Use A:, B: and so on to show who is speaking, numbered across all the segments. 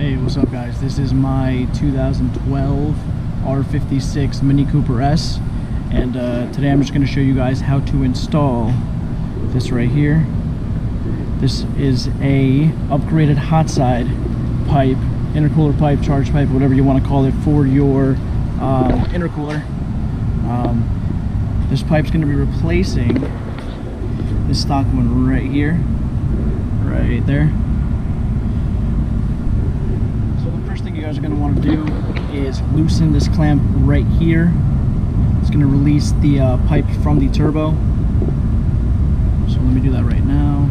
A: Hey, what's up guys? This is my 2012 R56 Mini Cooper S, and today I'm just going to show you guys how to install this right here. This is a upgraded hot side pipe, intercooler pipe, charge pipe, whatever you want to call it, for your intercooler. This pipe's going to be replacing this stock one right here, right there. You guys are going to want to do is loosen this clamp right here. It's going to release the pipe from the turbo. So let me do that right now.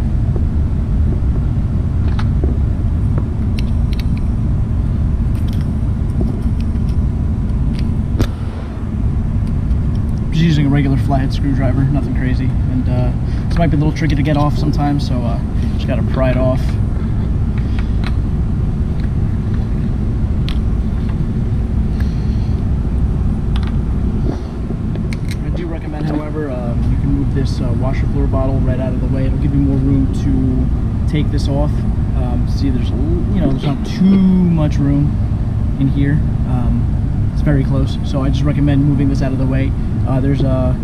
A: I'm just using a regular flathead screwdriver, nothing crazy. And this might be a little tricky to get off sometimes, so just got to pry it off. However, you can move this washer fluid bottle right out of the way. It'll give you more room to take this off. See, there's there's not too much room in here. It's very close, so I just recommend moving this out of the way. There's a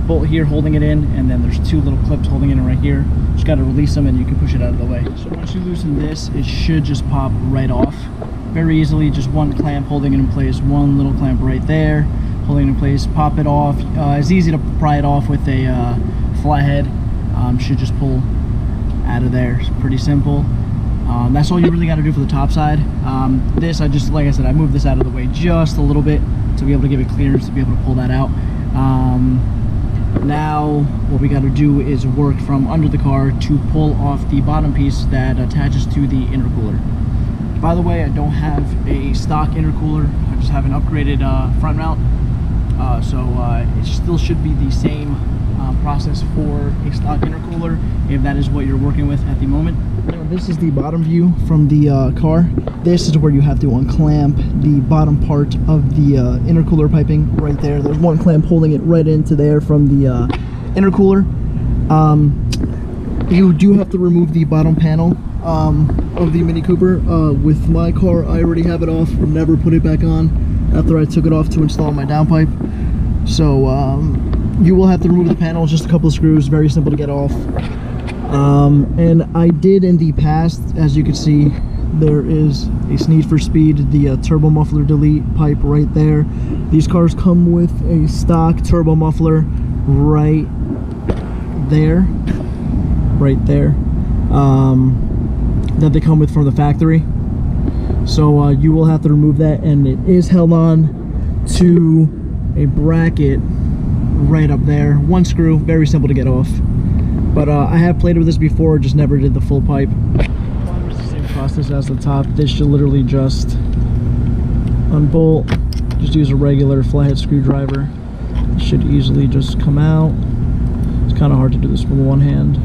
A: bolt here holding it in, and then there's two little clips holding it in right here. Just got to release them, and you can push it out of the way. So once you loosen this, it should just pop right off very easily. Just one clamp holding it in place, one little clamp right there holding it in place. Pop it off. It's easy to pry it off with a flathead. Should just pull out of there. It's pretty simple. That's all you really got to do for the top side. This, like I said, I moved this out of the way just a little bit to be able to give it clearance to be able to pull that out. Now what we got to do is work from under the car to pull off the bottom piece that attaches to the intercooler. By the way, I don't have a stock intercooler. I just have an upgraded front mount. So it still should be the same process for a stock intercooler, if that is what you're working with at the moment. Now, this is the bottom view from the car. This is where you have to unclamp the bottom part of the intercooler piping right there. There's one clamp holding it right into there from the intercooler. You do have to remove the bottom panel of the Mini Cooper. With my car, I already have it off, never put it back on after I took it off to install my downpipe. So you will have to remove the panel, just a couple of screws, very simple to get off. And I did in the past, as you can see, there is a Need for Speed, the turbo muffler delete pipe right there. These cars come with a stock turbo muffler right there, that they come with from the factory. So you will have to remove that, and it is held on to a bracket right up there. One screw, very simple to get off. But I have played with this before, just never did the full pipe. It's the same process as the top. This should literally just unbolt. Just use a regular flathead screwdriver. It should easily just come out. It's kind of hard to do this with one hand.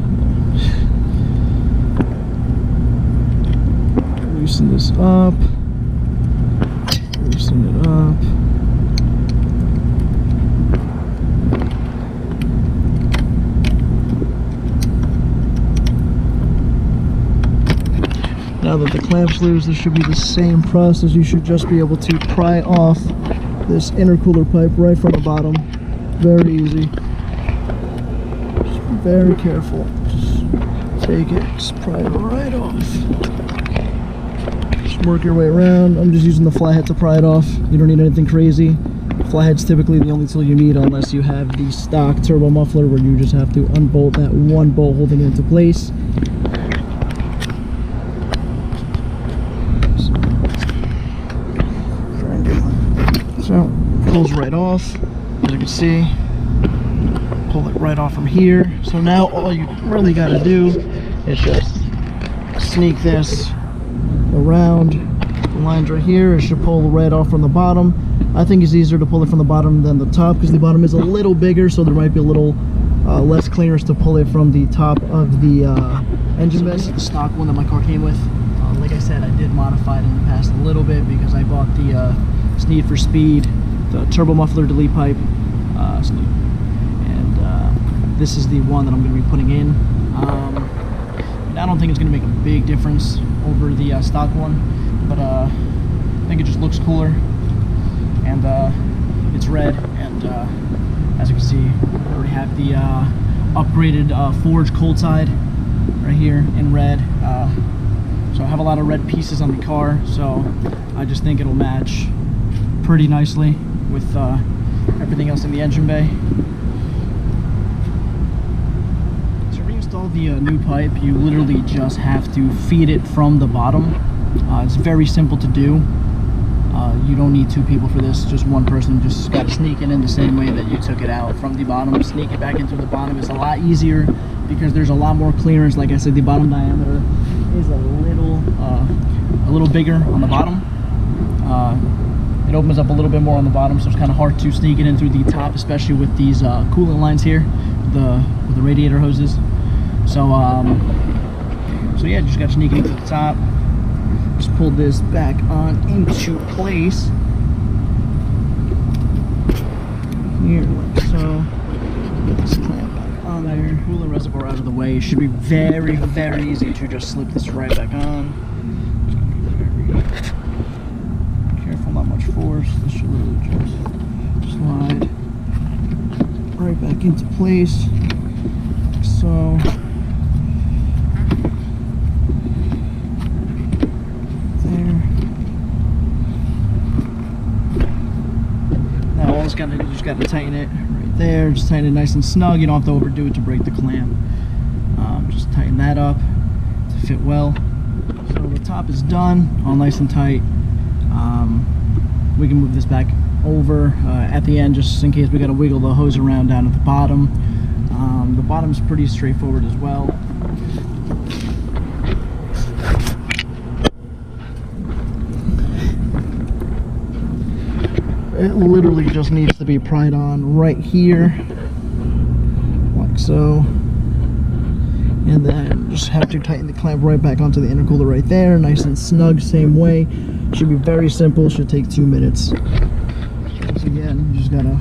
A: Loosen this up. Loosen it up. Now that the clamp's loose, this should be the same process. You should just be able to pry off this intercooler pipe right from the bottom. Very easy. Just be very careful. Just take it, just pry it right off. Just work your way around. I'm just using the flathead to pry it off. You don't need anything crazy. Flathead's typically the only tool you need unless you have the stock turbo muffler, where you just have to unbolt that one bolt holding it into place. So it pulls right off, as you can see. Pull it right off from here. So now all you really got to do is just sneak this around the lines right here. It should pull right off from the bottom. I think it's easier to pull it from the bottom than the top, because the bottom is a little bigger, so there might be a little less clearance to pull it from the top of the engine bay. This is the stock one that my car came with. Like I said, I did modify it in the past a little bit because I bought the Need for Speed, the turbo muffler delete pipe, and this is the one that I'm going to be putting in. I don't think it's going to make a big difference over the stock one. but I think it just looks cooler, and it's red, and as you can see, we already have the upgraded forged cold side right here in red. So I have a lot of red pieces on the car, so I just think it'll match pretty nicely with everything else in the engine bay. To reinstall the new pipe, you literally just have to feed it from the bottom. It's very simple to do. You don't need two people for this, just one person. Just got to sneak it in the same way that you took it out from the bottom. Sneak it back into the bottom is a lot easier because there's a lot more clearance. Like I said, the bottom diameter is a little bigger on the bottom. It opens up a little bit more on the bottom, so it's kind of hard to sneak it in through the top, especially with these coolant lines here, with the radiator hoses. So yeah, just got to sneak it into the top. Just pull this back on into place here, like so. Get this clamp back on there. Coolant reservoir out of the way. It should be very, very easy to just slip this right back on. Very careful, not much force. This should literally just slide right back into place, like so. You just got to tighten it right there. Just tighten it nice and snug. You don't have to overdo it to break the clamp. Just tighten that up to fit well. So the top is done, all nice and tight. We can move this back over at the end, just in case we got to wiggle the hose around down at the bottom. The bottom's pretty straightforward as well. It literally just needs to be pried on right here, like so, and then just have to tighten the clamp right back onto the intercooler right there, nice and snug, same way. Should be very simple, should take 2 minutes. Once again, you just gotta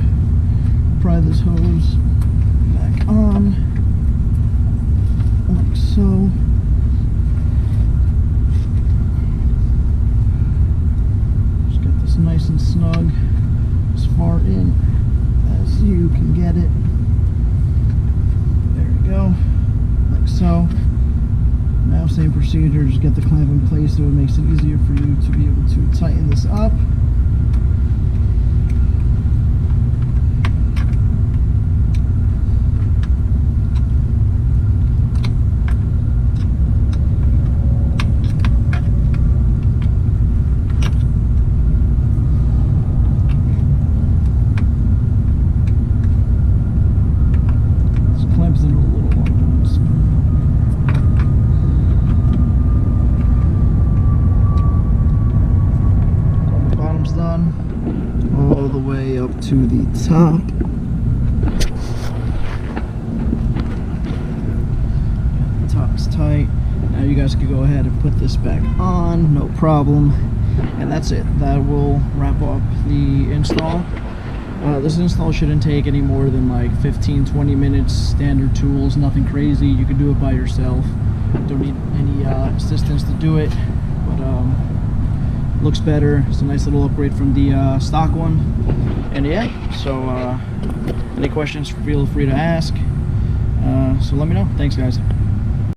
A: pry this hose back on, like so. Just get this nice and snug, as far in as you can get it. There you go, like so. Now same procedure, just get the clamp in place so it makes it easier for you to be able to tighten this up. All the way up to the top. The top's tight. Now you guys can go ahead and put this back on, no problem. And that's it. That will wrap up the install. This install shouldn't take any more than like 15-20 minutes. Standard tools, nothing crazy. You can do it by yourself. Don't need any assistance to do it. But looks better. It's a nice little upgrade from the stock one. And yeah, so any questions, feel free to ask. So let me know. Thanks, guys.